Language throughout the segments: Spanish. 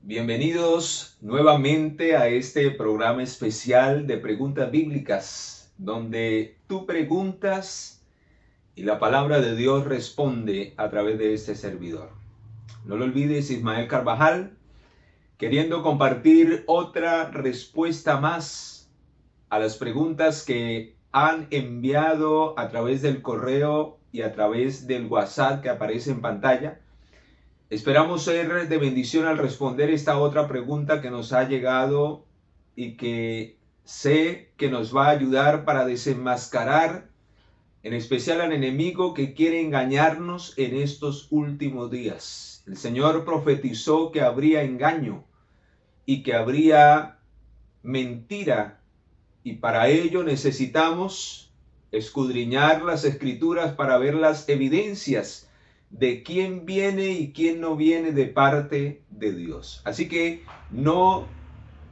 Bienvenidos nuevamente a este programa especial de preguntas bíblicas, donde tú preguntas y la palabra de Dios responde a través de este servidor. No lo olvides, Ismael Carvajal, queriendo compartir otra respuesta más a las preguntas que han enviado a través del correo y a través del WhatsApp que aparece en pantalla. Esperamos ser de bendición al responder esta otra pregunta que nos ha llegado y que sé que nos va a ayudar para desenmascarar en especial al enemigo que quiere engañarnos en estos últimos días. El Señor profetizó que habría engaño y que habría mentira, y para ello necesitamos escudriñar las escrituras para ver las evidencias de quién viene y quién no viene de parte de Dios. Así que no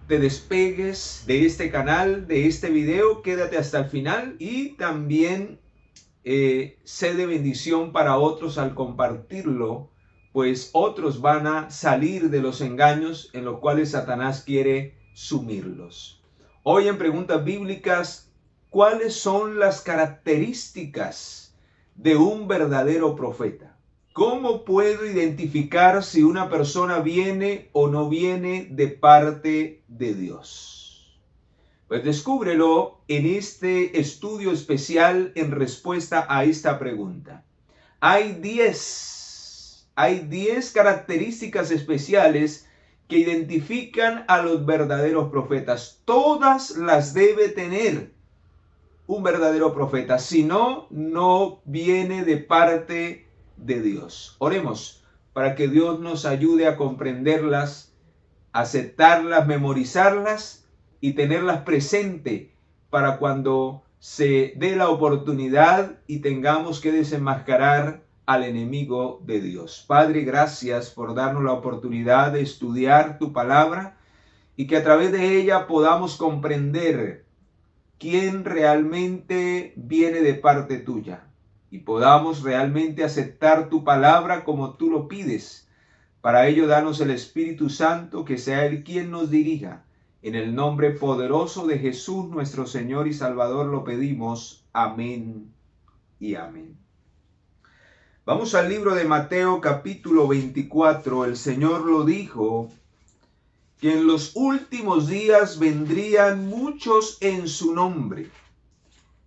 te despegues de este canal, de este video, quédate hasta el final y también sé de bendición para otros al compartirlo, pues otros van a salir de los engaños en los cuales Satanás quiere sumirlos. Hoy en Preguntas Bíblicas, ¿cuáles son las características de un verdadero profeta? ¿Cómo puedo identificar si una persona viene o no viene de parte de Dios? Pues descúbrelo en este estudio especial en respuesta a esta pregunta. Hay 10 características especiales que identifican a los verdaderos profetas. Todas las debe tener un verdadero profeta, si no, no viene de parte de Dios. Oremos para que Dios nos ayude a comprenderlas, aceptarlas, memorizarlas y tenerlas presente para cuando se dé la oportunidad y tengamos que desenmascarar al enemigo de Dios. Padre, gracias por darnos la oportunidad de estudiar tu palabra y que a través de ella podamos comprender quién realmente viene de parte tuya y podamos realmente aceptar tu palabra como tú lo pides. Para ello, danos el Espíritu Santo, que sea Él quien nos dirija. En el nombre poderoso de Jesús, nuestro Señor y Salvador, lo pedimos. Amén y amén. Vamos al libro de Mateo, capítulo 24. El Señor lo dijo, que en los últimos días vendrían muchos en su nombre.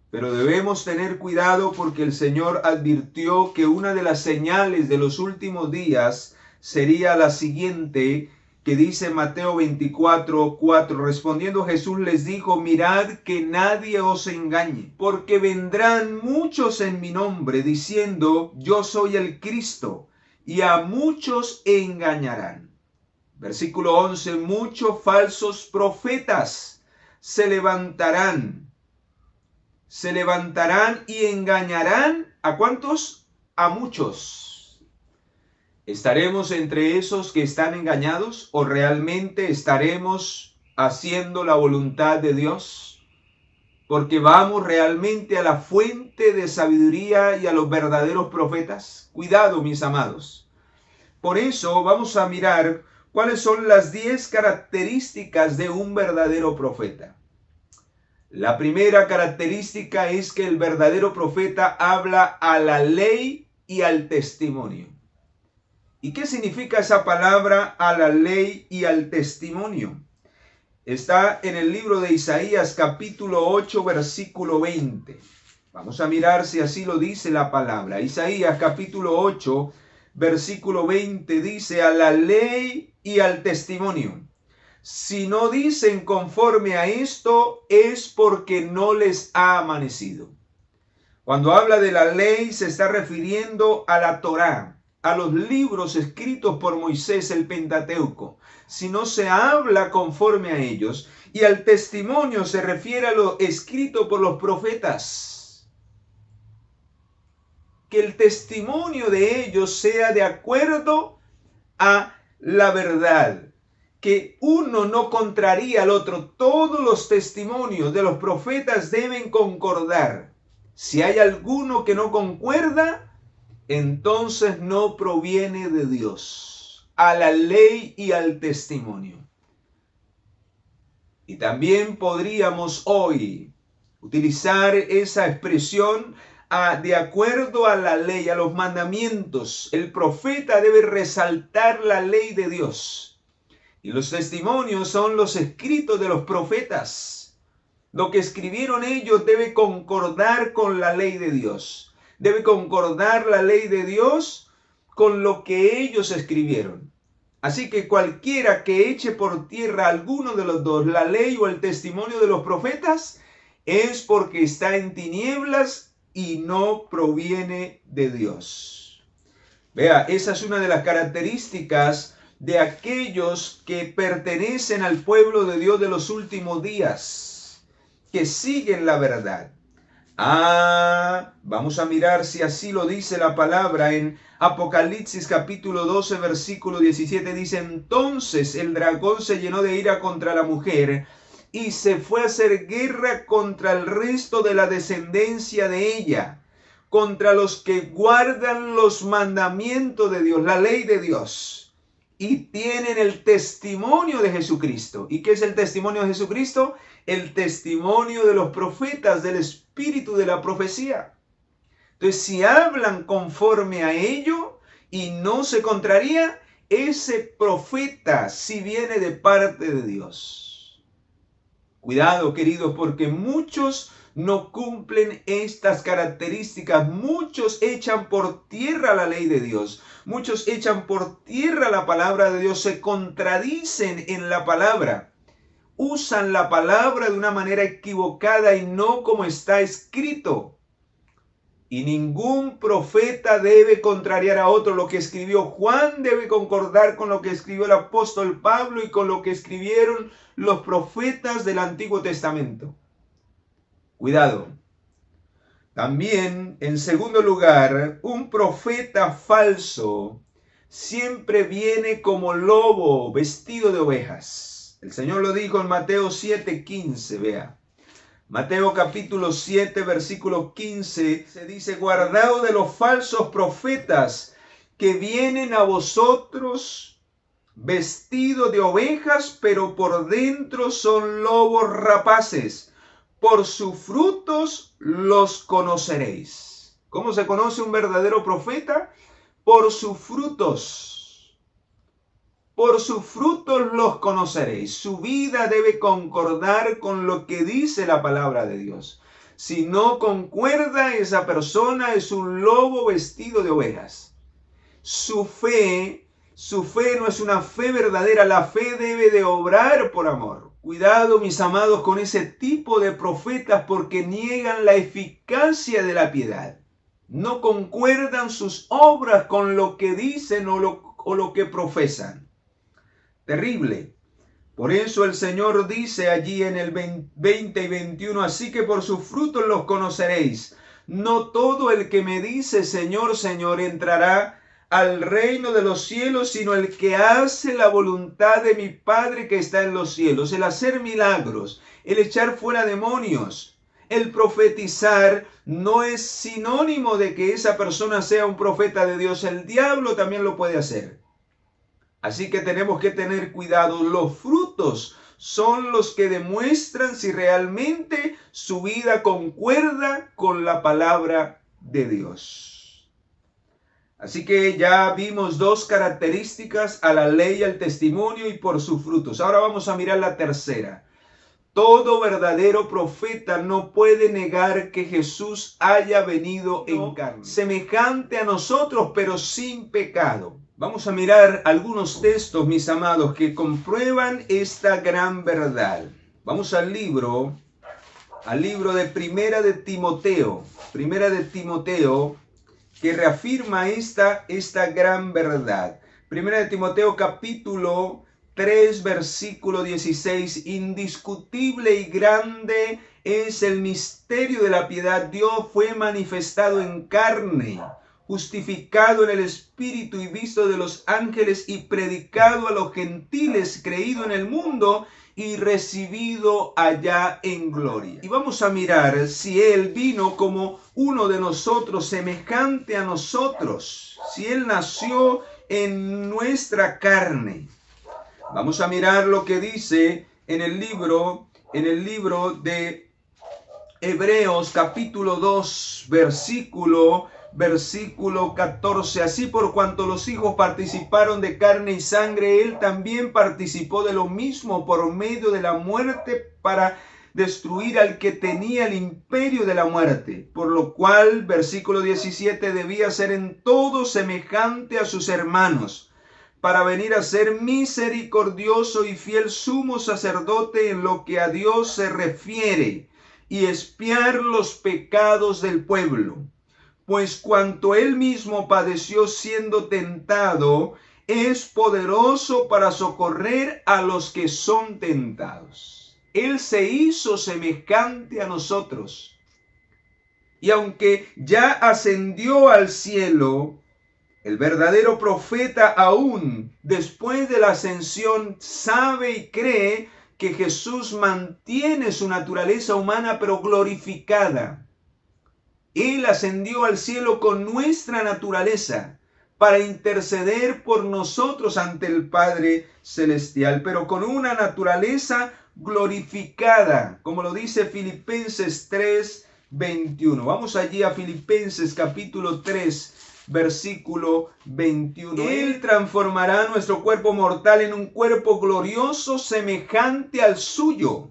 Pero debemos tener cuidado porque el Señor advirtió que una de las señales de los últimos días sería la siguiente, que dice Mateo 24:4. Respondiendo Jesús les dijo, mirad que nadie os engañe, porque vendrán muchos en mi nombre diciendo, yo soy el Cristo, y a muchos engañarán. Versículo 11, muchos falsos profetas se levantarán y engañarán ¿a cuántos? A muchos. ¿Estaremos entre esos que están engañados o realmente estaremos haciendo la voluntad de Dios? Porque vamos realmente a la fuente de sabiduría y a los verdaderos profetas. Cuidado, mis amados. Por eso vamos a mirar cuáles son las 10 características de un verdadero profeta. La primera característica es que el verdadero profeta habla a la ley y al testimonio. ¿Y qué significa esa palabra a la ley y al testimonio? Está en el libro de Isaías capítulo 8 versículo 20. Vamos a mirar si así lo dice la palabra. Isaías capítulo 8 versículo 20 dice a la ley y al testimonio. Si no dicen conforme a esto, es porque no les ha amanecido. Cuando habla de la ley, se está refiriendo a la Torá, a los libros escritos por Moisés, el Pentateuco. Si no se habla conforme a ellos, y al testimonio se refiere a lo escrito por los profetas. Que el testimonio de ellos sea de acuerdo a la verdad. Que uno no contraría al otro. Todos los testimonios de los profetas deben concordar. Si hay alguno que no concuerda, entonces no proviene de Dios. a la ley y al testimonio. Y también podríamos hoy utilizar esa expresión de acuerdo a la ley, a los mandamientos. El profeta debe resaltar la ley de Dios. Y los testimonios son los escritos de los profetas. Lo que escribieron ellos debe concordar con la ley de Dios. Debe concordar la ley de Dios con lo que ellos escribieron. Así que cualquiera que eche por tierra alguno de los dos, la ley o el testimonio de los profetas, es porque está en tinieblas y no proviene de Dios. Vea, esa es una de las características de aquellos que pertenecen al pueblo de Dios de los últimos días, que siguen la verdad. Vamos a mirar si así lo dice la palabra en Apocalipsis capítulo 12 versículo 17. Dice: entonces el dragón se llenó de ira contra la mujer y se fue a hacer guerra contra el resto de la descendencia de ella, contra los que guardan los mandamientos de Dios, la ley de Dios, y tienen el testimonio de Jesucristo. ¿Y qué es el testimonio de Jesucristo? El testimonio de los profetas, del espíritu de la profecía. Entonces, si hablan conforme a ello y no se contraría, ese profeta sí viene de parte de Dios. Cuidado, queridos, porque muchos no cumplen estas características. Muchos echan por tierra la ley de Dios. Muchos echan por tierra la palabra de Dios. Se contradicen en la palabra. Usan la palabra de una manera equivocada y no como está escrito. Y ningún profeta debe contrariar a otro. Lo que escribió Juan debe concordar con lo que escribió el apóstol Pablo y con lo que escribieron los profetas del Antiguo Testamento. Cuidado. También, en segundo lugar, un profeta falso siempre viene como lobo vestido de ovejas. El Señor lo dijo en Mateo 7:15, vea. Mateo capítulo 7, versículo 15, se dice: guardaos de los falsos profetas que vienen a vosotros vestidos de ovejas, pero por dentro son lobos rapaces. Por sus frutos los conoceréis. ¿Cómo se conoce un verdadero profeta? Por sus frutos. Por sus frutos los conoceréis. Su vida debe concordar con lo que dice la palabra de Dios. Si no concuerda, esa persona es un lobo vestido de ovejas. Su fe no es una fe verdadera. La fe debe de obrar por amor. Cuidado, mis amados, con ese tipo de profetas, porque niegan la eficacia de la piedad. No concuerdan sus obras con lo que dicen o lo que profesan. Terrible. Por eso el Señor dice allí en el 20 y 21, así que por sus frutos los conoceréis. No todo el que me dice Señor, Señor entrará al reino de los cielos, sino el que hace la voluntad de mi Padre que está en los cielos. El hacer milagros, el echar fuera demonios, el profetizar no es sinónimo de que esa persona sea un profeta de Dios. El diablo también lo puede hacer. Así que tenemos que tener cuidado. Los frutos son los que demuestran si realmente su vida concuerda con la palabra de Dios. Así que ya vimos dos características: a la ley y al testimonio, y por sus frutos. Ahora vamos a mirar la tercera. Todo verdadero profeta no puede negar que Jesús haya venido en carne, semejante a nosotros, pero sin pecado. Vamos a mirar algunos textos, mis amados, que comprueban esta gran verdad. Vamos al libro de Primera de Timoteo, que reafirma esta gran verdad. Primera de Timoteo capítulo 3, versículo 16, indiscutible y grande es el misterio de la piedad. Dios fue manifestado en carne, justificado en el Espíritu y visto de los ángeles y predicado a los gentiles, creído en el mundo y recibido allá en gloria. Y vamos a mirar si Él vino como uno de nosotros, semejante a nosotros, si Él nació en nuestra carne. Vamos a mirar lo que dice en el libro de Hebreos capítulo 2, versículo 14. Así por cuanto los hijos participaron de carne y sangre, él también participó de lo mismo por medio de la muerte para destruir al que tenía el imperio de la muerte, por lo cual, versículo 17, debía ser en todo semejante a sus hermanos, para venir a ser misericordioso y fiel sumo sacerdote en lo que a Dios se refiere, y expiar los pecados del pueblo. Pues cuanto él mismo padeció siendo tentado, es poderoso para socorrer a los que son tentados. Él se hizo semejante a nosotros. Y aunque ya ascendió al cielo, el verdadero profeta aún después de la ascensión sabe y cree que Jesús mantiene su naturaleza humana pero glorificada. Él ascendió al cielo con nuestra naturaleza para interceder por nosotros ante el Padre Celestial, pero con una naturaleza glorificada, como lo dice Filipenses 3:21. Vamos allí a Filipenses capítulo 3, versículo 21. Él transformará nuestro cuerpo mortal en un cuerpo glorioso semejante al suyo,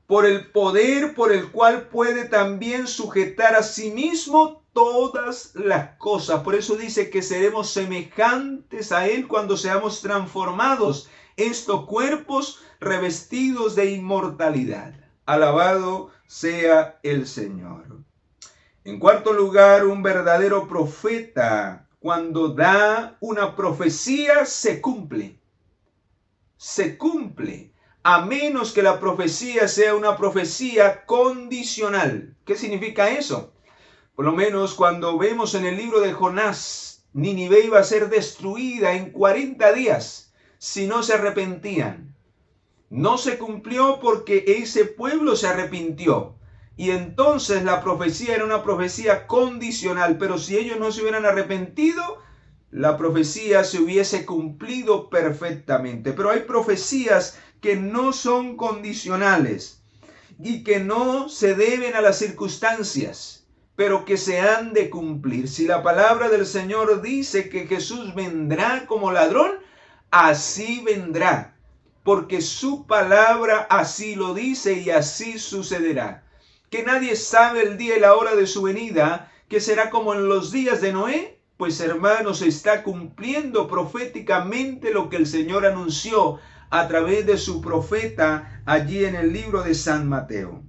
por el poder por el cual puede también sujetar a sí mismo todas las cosas. Por eso dice que seremos semejantes a Él cuando seamos transformados, estos cuerpos revestidos de inmortalidad. Alabado sea el Señor. En cuarto lugar, un verdadero profeta, cuando da una profecía, se cumple. Se cumple. A menos que la profecía sea una profecía condicional. ¿Qué significa eso? Por lo menos cuando vemos en el libro de Jonás, Nínive iba a ser destruida en 40 días si no se arrepentían. No se cumplió porque ese pueblo se arrepintió. Y entonces la profecía era una profecía condicional. Pero si ellos no se hubieran arrepentido, la profecía se hubiese cumplido perfectamente. Pero hay profecías que no son condicionales y que no se deben a las circunstancias, pero que se han de cumplir. Si la palabra del Señor dice que Jesús vendrá como ladrón, así vendrá, porque su palabra así lo dice y así sucederá. Que nadie sabe el día y la hora de su venida, que será como en los días de Noé. Pues hermanos, está cumpliendo proféticamente lo que el Señor anunció a través de su profeta allí en el libro de San Mateo.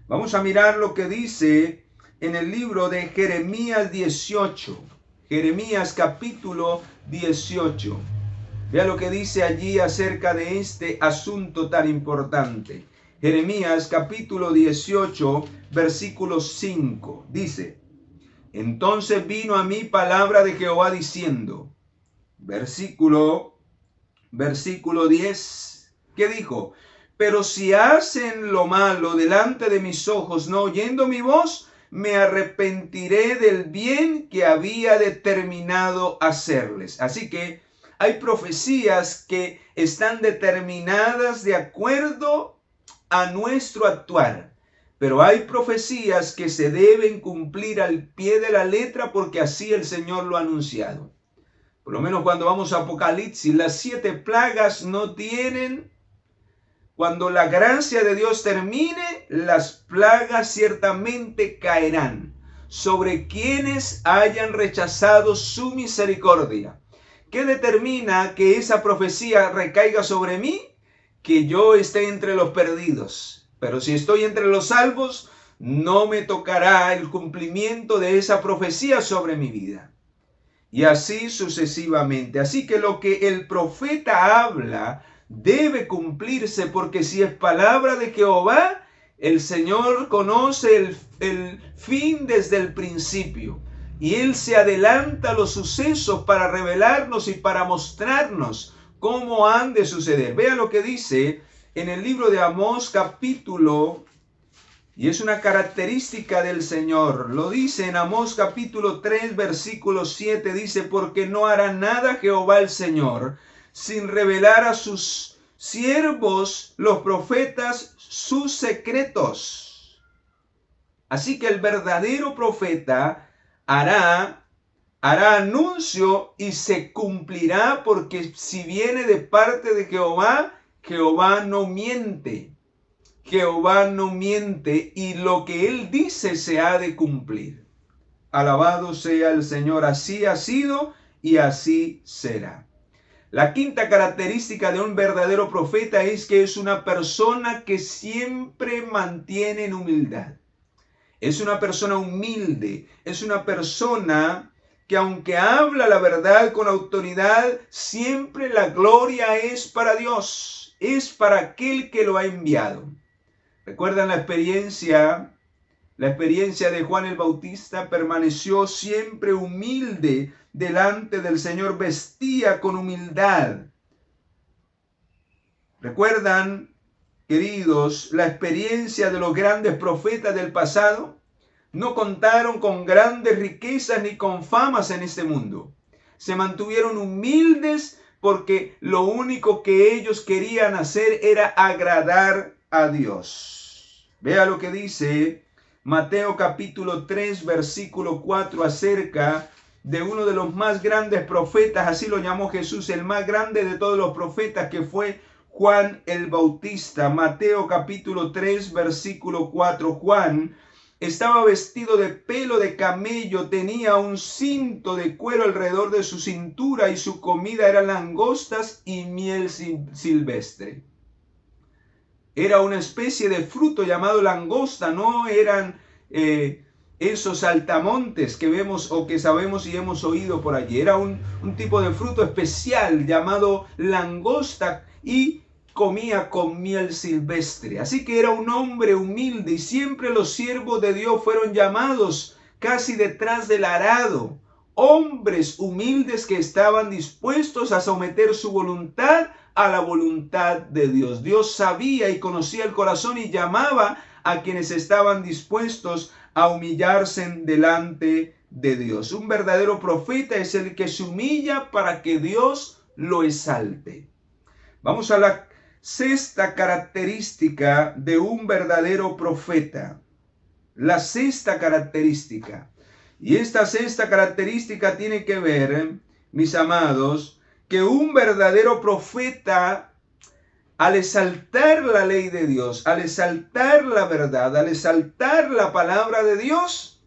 Vamos a mirar lo que dice en el libro de Jeremías 18. Jeremías capítulo 18. Vea lo que dice allí acerca de este asunto tan importante. Jeremías capítulo 18, versículo 5. Dice: entonces vino a mí palabra de Jehová diciendo, versículo 10, ¿qué dijo? Pero si hacen lo malo delante de mis ojos, no oyendo mi voz, me arrepentiré del bien que había determinado hacerles. Así que hay profecías que están determinadas de acuerdo a nuestro actuar. Pero hay profecías que se deben cumplir al pie de la letra porque así el Señor lo ha anunciado. Por lo menos cuando vamos a Apocalipsis, las 7 plagas no tienen. Cuando la gracia de Dios termine, las plagas ciertamente caerán sobre quienes hayan rechazado su misericordia. ¿Qué determina que esa profecía recaiga sobre mí? Que yo esté entre los perdidos. Pero si estoy entre los salvos, no me tocará el cumplimiento de esa profecía sobre mi vida. Y así sucesivamente. Así que lo que el profeta habla debe cumplirse, porque si es palabra de Jehová, el Señor conoce el fin desde el principio. Y Él se adelanta a los sucesos para revelarnos y para mostrarnos cómo han de suceder. Vea lo que dice en el libro de Amós capítulo Y es una característica del Señor. Lo dice en Amós capítulo 3, versículo 7. Dice, porque no hará nada Jehová el Señor sin revelar a sus siervos, los profetas, sus secretos. Así que el verdadero profeta hará anuncio y se cumplirá, porque si viene de parte de Jehová, Jehová no miente. Jehová no miente y lo que él dice se ha de cumplir. Alabado sea el Señor, así ha sido y así será. La quinta característica de un verdadero profeta es que es una persona que siempre mantiene en humildad. Es una persona humilde, es una persona que aunque habla la verdad con autoridad, siempre la gloria es para Dios, es para aquel que lo ha enviado. ¿Recuerdan la experiencia de Juan el Bautista? Permaneció siempre humilde delante del Señor, vestía con humildad. ¿Recuerdan, queridos, la experiencia de los grandes profetas del pasado? No contaron con grandes riquezas ni con famas en este mundo. Se mantuvieron humildes porque lo único que ellos querían hacer era agradar a Dios. Vea lo que dice Mateo capítulo 3, versículo 4 acerca de uno de los más grandes profetas, así lo llamó Jesús, el más grande de todos los profetas, que fue Juan el Bautista. Mateo capítulo 3, versículo 4. Juan estaba vestido de pelo de camello, tenía un cinto de cuero alrededor de su cintura y su comida era langostas y miel silvestre. Era una especie de fruto llamado langosta, no eran esos saltamontes que vemos o que sabemos y hemos oído por allí. Era un tipo de fruto especial llamado langosta y comía con miel silvestre. Así que era un hombre humilde y siempre los siervos de Dios fueron llamados casi detrás del arado. Hombres humildes que estaban dispuestos a someter su voluntad a la voluntad de Dios. Dios sabía y conocía el corazón y llamaba a quienes estaban dispuestos a humillarse delante de Dios. Un verdadero profeta es el que se humilla para que Dios lo exalte. Vamos a la sexta característica de un verdadero profeta. La sexta característica. Y esta sexta característica tiene que ver, mis amados, que un verdadero profeta, al exaltar la ley de Dios, al exaltar la verdad, al exaltar la palabra de Dios,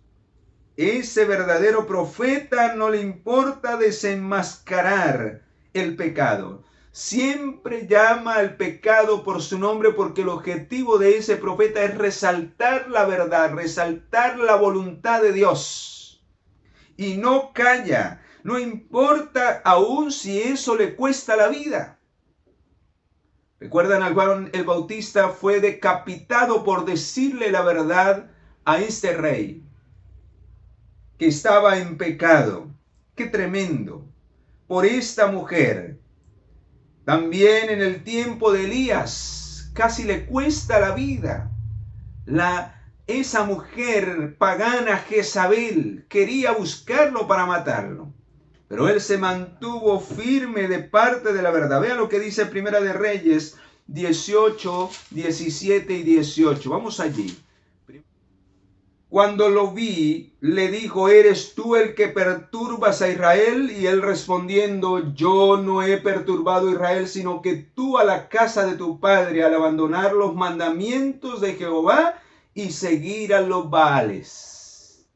ese verdadero profeta no le importa desenmascarar el pecado. Siempre llama al pecado por su nombre, porque el objetivo de ese profeta es resaltar la verdad, resaltar la voluntad de Dios. Y no calla, no importa aún si eso le cuesta la vida. ¿Recuerdan? Juan el Bautista fue decapitado por decirle la verdad a este rey que estaba en pecado. ¡Qué tremendo! Por esta mujer. También en el tiempo de Elías casi le cuesta la vida. Esa mujer pagana Jezabel quería buscarlo para matarlo, pero él se mantuvo firme de parte de la verdad. Vean lo que dice Primera de Reyes 18, 17 y 18. Vamos allí. Cuando lo vi, le dijo: ¿eres tú el que perturbas a Israel? Y él respondiendo: yo no he perturbado a Israel, sino que tú a la casa de tu padre, al abandonar los mandamientos de Jehová y seguir a los Baales.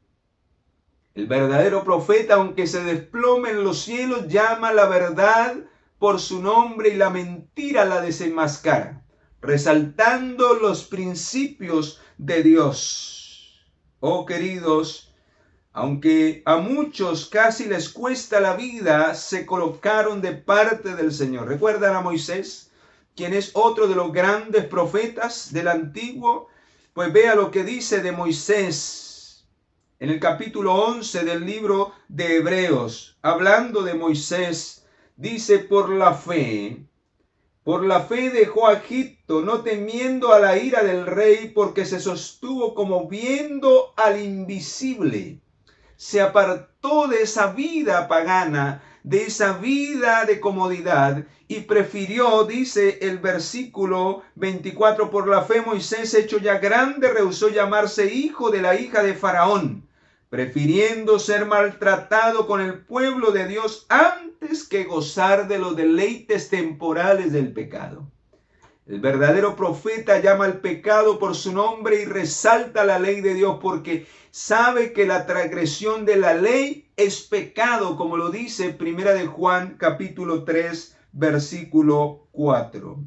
El verdadero profeta, aunque se desplome en los cielos, llama la verdad por su nombre y la mentira la desenmascara, resaltando los principios de Dios. Oh queridos, aunque a muchos casi les cuesta la vida, se colocaron de parte del Señor. ¿Recuerdan a Moisés, quien es otro de los grandes profetas del Antiguo? Pues vea lo que dice de Moisés en el capítulo 11 del libro de Hebreos. Hablando de Moisés, dice: por la fe, Por la fe dejó a Egipto, no temiendo a la ira del rey, porque se sostuvo como viendo al invisible. Se apartó de esa vida pagana, de esa vida de comodidad, y prefirió, dice el versículo 24, por la fe Moisés, hecho ya grande, rehusó llamarse hijo de la hija de Faraón, prefiriendo ser maltratado con el pueblo de Dios antes que gozar de los deleites temporales del pecado. El verdadero profeta llama al pecado por su nombre y resalta la ley de Dios porque sabe que la transgresión de la ley es pecado, como lo dice Primera de Juan capítulo 3 versículo 4.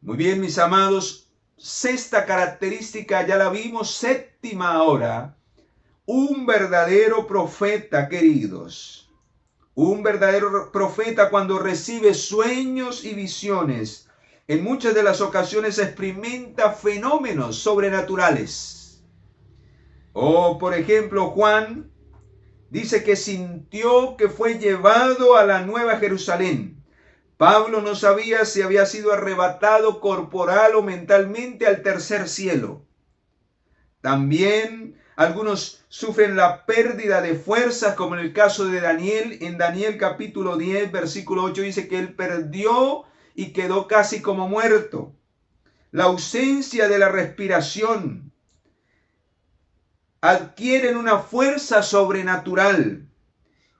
Muy bien, mis amados, sexta característica ya la vimos, séptima ahora. Un verdadero profeta, queridos. Un verdadero profeta cuando recibe sueños y visiones, en muchas de las ocasiones experimenta fenómenos sobrenaturales. Por ejemplo, Juan dice que sintió que fue llevado a la Nueva Jerusalén. Pablo no sabía si había sido arrebatado corporal o mentalmente al tercer cielo. También algunos sufren la pérdida de fuerzas, como en el caso de Daniel. En Daniel capítulo 10, versículo 8 dice que él perdió y quedó casi como muerto. La ausencia de la respiración. Adquieren una fuerza sobrenatural.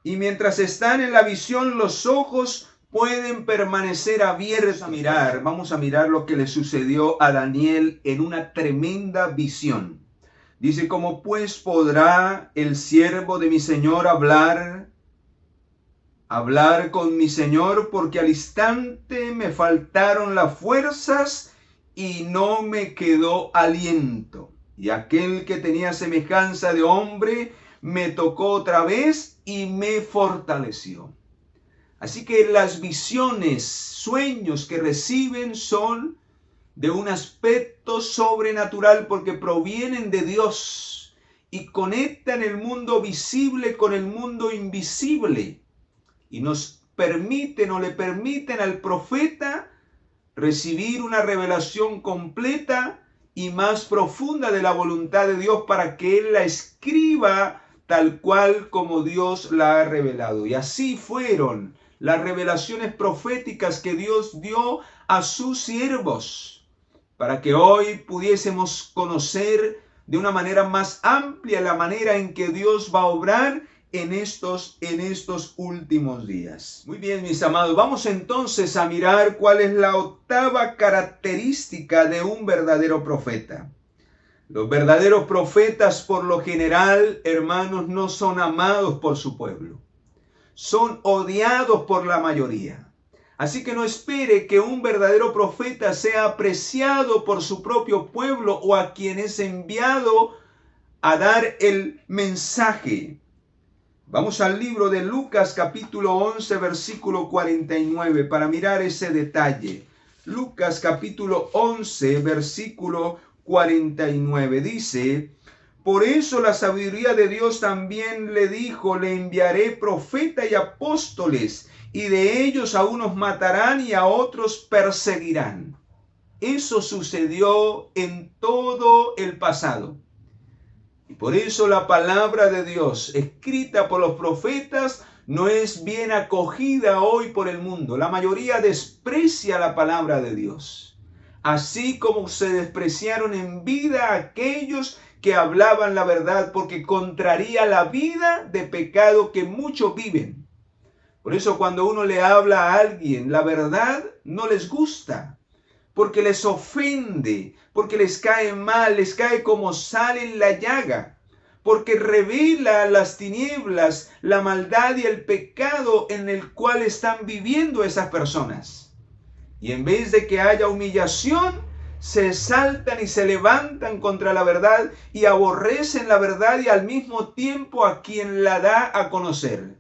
Y mientras están en la visión, los ojos pueden permanecer abiertos. Vamos a mirar lo que le sucedió a Daniel en una tremenda visión. Dice, ¿cómo pues podrá el siervo de mi Señor hablar con mi Señor? Porque al instante me faltaron las fuerzas y no me quedó aliento. Y aquel que tenía semejanza de hombre me tocó otra vez y me fortaleció. Así que las visiones, sueños que reciben son de un aspecto sobrenatural porque provienen de Dios y conectan el mundo visible con el mundo invisible y nos permiten o le permiten al profeta recibir una revelación completa y más profunda de la voluntad de Dios para que él la escriba tal cual como Dios la ha revelado. Y así fueron las revelaciones proféticas que Dios dio a sus siervos, para que hoy pudiésemos conocer de una manera más amplia la manera en que Dios va a obrar en estos últimos días. Muy bien, mis amados, vamos entonces a mirar cuál es la octava característica de un verdadero profeta. Los verdaderos profetas, por lo general, hermanos, no son amados por su pueblo. Son odiados por la mayoría. Así que no espere que un verdadero profeta sea apreciado por su propio pueblo o a quien es enviado a dar el mensaje. Vamos al libro de Lucas capítulo 11 versículo 49 para mirar ese detalle. Lucas capítulo 11 versículo 49 dice: por eso la sabiduría de Dios también le dijo, le enviaré profeta y apóstoles, y de ellos a unos matarán y a otros perseguirán. Eso sucedió en todo el pasado. Y por eso la palabra de Dios, escrita por los profetas, no es bien acogida hoy por el mundo. La mayoría desprecia la palabra de Dios. Así como se despreciaron en vida aquellos que hablaban la verdad, porque contraría la vida de pecado que muchos viven. Por eso cuando uno le habla a alguien la verdad, no les gusta, porque les ofende, porque les cae mal, les cae como sal en la llaga, porque revela las tinieblas, la maldad y el pecado en el cual están viviendo esas personas. Y en vez de que haya humillación, se exaltan y se levantan contra la verdad y aborrecen la verdad y al mismo tiempo a quien la da a conocer.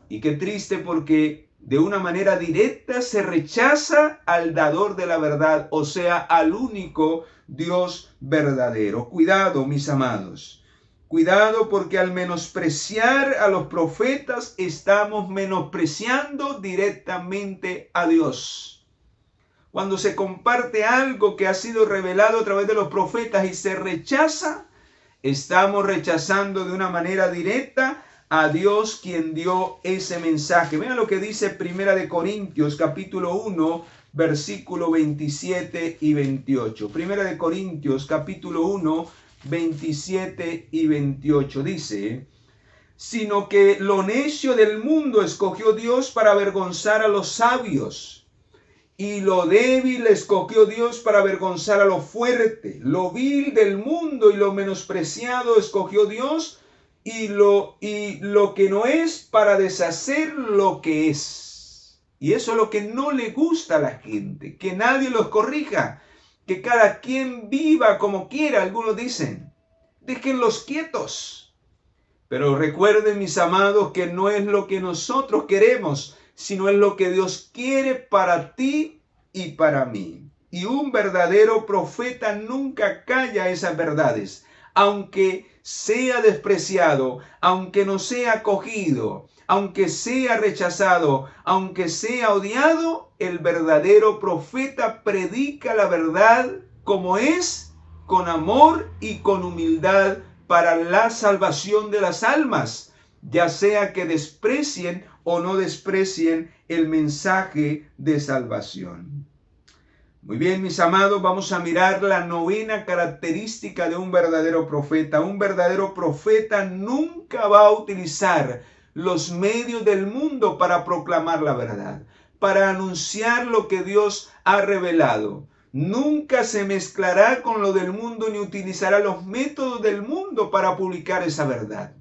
Y qué triste, porque de una manera directa se rechaza al dador de la verdad, o sea, al único Dios verdadero. Cuidado, mis amados. Cuidado, porque al menospreciar a los profetas estamos menospreciando directamente a Dios. cuando se comparte algo que ha sido revelado a través de los profetas y se rechaza, estamos rechazando de una manera directa a Dios quien dio ese mensaje. Vean lo que dice Primera de Corintios capítulo 1, versículo 27 y 28. Primera de Corintios capítulo 1, 27 y 28 dice: sino que lo necio del mundo escogió Dios para avergonzar a los sabios, y lo débil escogió Dios para avergonzar a lo fuerte. Lo vil del mundo y lo menospreciado escogió Dios, y lo que no es, para deshacer lo que es. Y eso es lo que no le gusta a la gente, que nadie los corrija, que cada quien viva como quiera. Algunos dicen, déjenlos quietos. Pero recuerden, mis amados, que no es lo que nosotros queremos, sino es lo que Dios quiere para ti y para mí. Y un verdadero profeta nunca calla esas verdades, aunque sea despreciado, aunque no sea acogido, aunque sea rechazado, aunque sea odiado. El verdadero profeta predica la verdad como es, con amor y con humildad, para la salvación de las almas, ya sea que desprecien o no desprecien el mensaje de salvación. Muy bien, mis amados, vamos a mirar la novena característica de un verdadero profeta. Un verdadero profeta nunca va a utilizar los medios del mundo para proclamar la verdad, para anunciar lo que Dios ha revelado. Nunca se mezclará con lo del mundo ni utilizará los métodos del mundo para publicar esa verdad.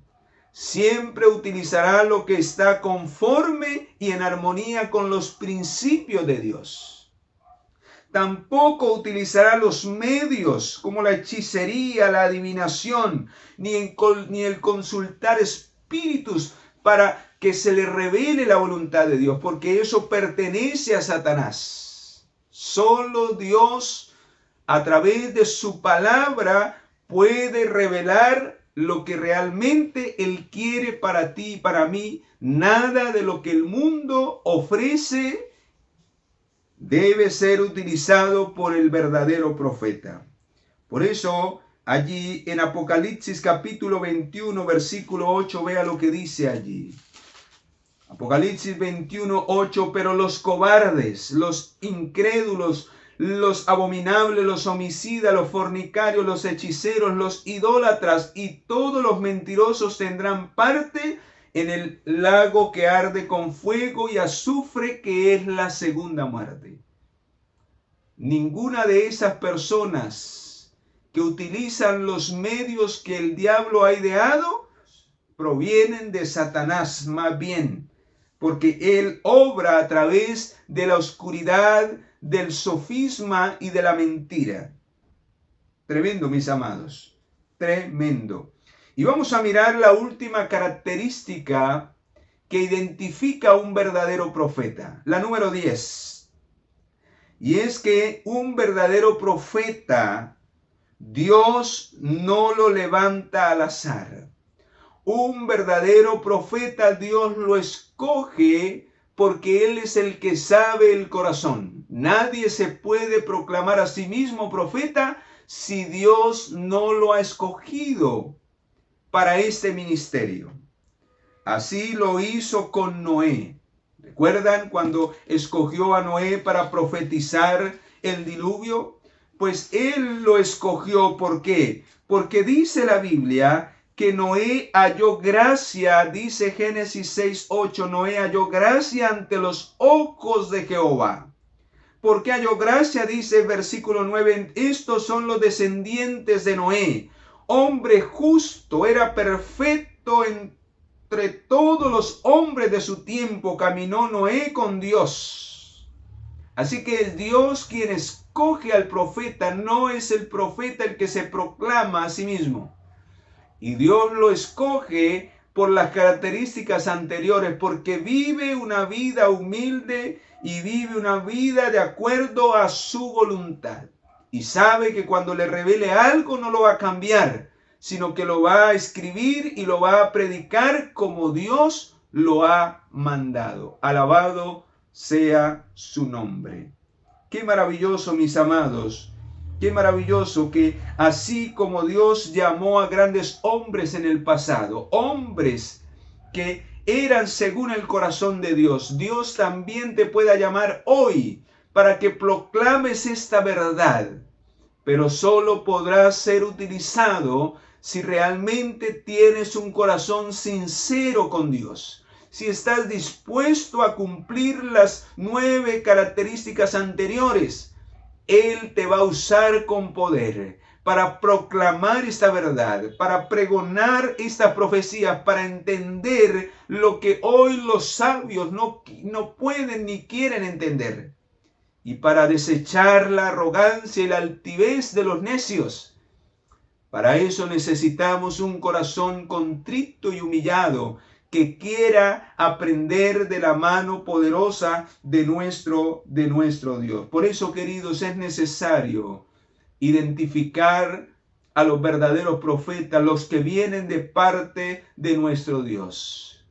Siempre utilizará lo que está conforme y en armonía con los principios de Dios. Tampoco utilizará los medios como la hechicería, la adivinación, ni el consultar espíritus para que se le revele la voluntad de Dios, porque eso pertenece a Satanás. Solo Dios, a través de su palabra, puede revelar lo que realmente Él quiere para ti y para mí. Nada de lo que el mundo ofrece debe ser utilizado por el verdadero profeta. Por eso, allí en Apocalipsis capítulo 21, versículo 8, vea lo que dice allí. Apocalipsis 21, 8, pero los cobardes, los incrédulos, los abominables, los homicidas, los fornicarios, los hechiceros, los idólatras y todos los mentirosos tendrán parte en el lago que arde con fuego y azufre, que es la segunda muerte. Ninguna de esas personas que utilizan los medios que el diablo ha ideado provienen de Satanás, más bien, porque él obra a través de la oscuridad, del sofisma y de la mentira. Tremendo, mis amados, tremendo. Y vamos a mirar la última característica que identifica a un verdadero profeta, la número 10. Y es que un verdadero profeta, Dios no lo levanta al azar. Un verdadero profeta, Dios lo escoge porque Él es el que sabe el corazón. Nadie se puede proclamar a sí mismo profeta si Dios no lo ha escogido para este ministerio. Así lo hizo con Noé. ¿Recuerdan cuando escogió a Noé para profetizar el diluvio? Pues Él lo escogió. ¿Por qué? Porque dice la Biblia que Noé halló gracia, dice Génesis 6:8, Noé halló gracia ante los ojos de Jehová. ¿Por qué halló gracia? Dice versículo 9, estos son los descendientes de Noé. Hombre justo, era perfecto entre todos los hombres de su tiempo, caminó Noé con Dios. Así que es Dios quien escoge al profeta, no es el profeta el que se proclama a sí mismo. Y Dios lo escoge por las características anteriores, porque vive una vida humilde y vive una vida de acuerdo a su voluntad. Y sabe que cuando le revele algo no lo va a cambiar, sino que lo va a escribir y lo va a predicar como Dios lo ha mandado. Alabado sea su nombre. Qué maravilloso, mis amados. Qué maravilloso que así como Dios llamó a grandes hombres en el pasado, hombres que eran según el corazón de Dios, Dios también te pueda llamar hoy para que proclames esta verdad. Pero solo podrás ser utilizado si realmente tienes un corazón sincero con Dios. Si estás dispuesto a cumplir las 9 características anteriores, Él te va a usar con poder para proclamar esta verdad, para pregonar esta profecía, para entender lo que hoy los sabios no pueden ni quieren entender, y para desechar la arrogancia y la altivez de los necios. Para eso necesitamos un corazón contrito y humillado que quiera aprender de la mano poderosa de nuestro Dios. Por eso, queridos, es necesario identificar a los verdaderos profetas, los que vienen de parte de nuestro Dios.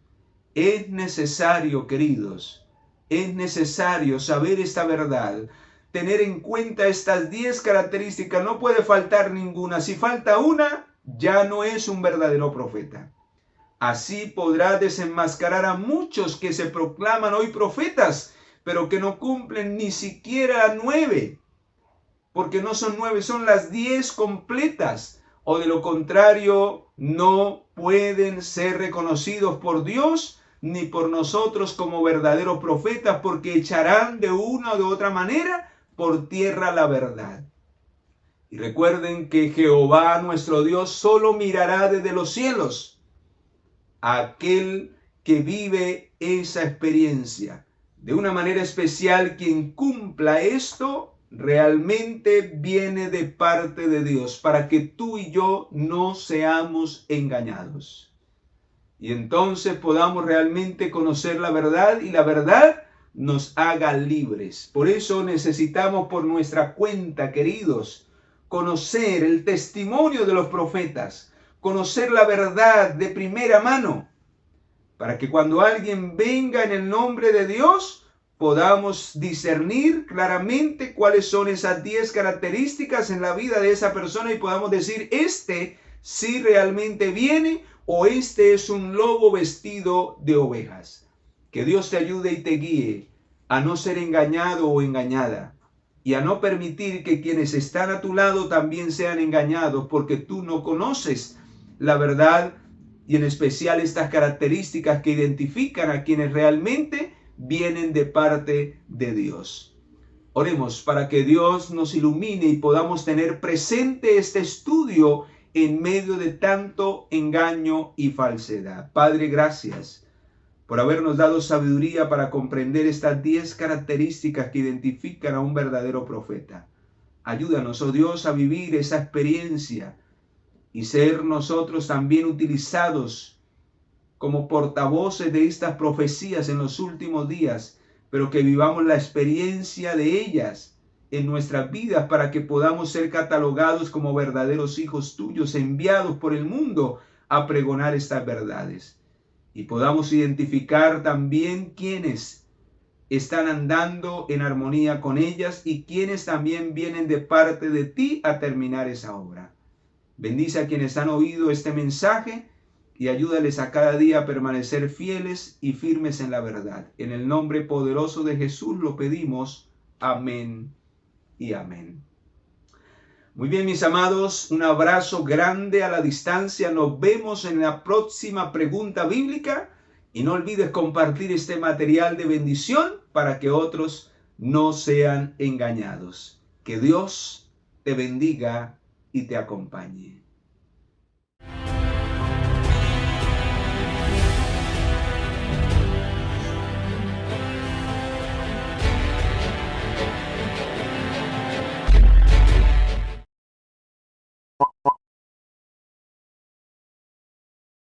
Es necesario, queridos, es necesario saber esta verdad, tener en cuenta estas 10 características. No puede faltar ninguna. Si falta una, ya no es un verdadero profeta. Así podrá desenmascarar a muchos que se proclaman hoy profetas, pero que no cumplen ni siquiera las 9. Porque no son 9, son las 10 completas. O de lo contrario, no pueden ser reconocidos por Dios ni por nosotros como verdaderos profetas, porque echarán de una o de otra manera por tierra la verdad. Y recuerden que Jehová nuestro Dios solo mirará desde los cielos a aquel que vive esa experiencia. De una manera especial, quien cumpla esto realmente viene de parte de Dios, para que tú y yo no seamos engañados. Y entonces podamos realmente conocer la verdad, y la verdad nos haga libres. Por eso necesitamos por nuestra cuenta, queridos, conocer el testimonio de los profetas, conocer la verdad de primera mano, para que cuando alguien venga en el nombre de Dios, podamos discernir claramente cuáles son esas 10 características en la vida de esa persona y podamos decir, este sí realmente viene, o este es un lobo vestido de ovejas. Que Dios te ayude y te guíe a no ser engañado o engañada, y a no permitir que quienes están a tu lado también sean engañados, porque tú no conoces la verdad, y en especial estas características que identifican a quienes realmente vienen de parte de Dios. Oremos para que Dios nos ilumine y podamos tener presente este estudio en medio de tanto engaño y falsedad. Padre, gracias por habernos dado sabiduría para comprender estas 10 características que identifican a un verdadero profeta. Ayúdanos, oh Dios, a vivir esa experiencia y ser nosotros también utilizados como portavoces de estas profecías en los últimos días, pero que vivamos la experiencia de ellas en nuestras vidas para que podamos ser catalogados como verdaderos hijos tuyos, enviados por el mundo a pregonar estas verdades. Y podamos identificar también quiénes están andando en armonía con ellas y quienes también vienen de parte de ti a terminar esa obra. Bendice a quienes han oído este mensaje y ayúdales a cada día a permanecer fieles y firmes en la verdad. En el nombre poderoso de Jesús lo pedimos. Amén y amén. Muy bien, mis amados, un abrazo grande a la distancia. Nos vemos en la próxima pregunta bíblica y no olvides compartir este material de bendición para que otros no sean engañados. Que Dios te bendiga y te acompañe.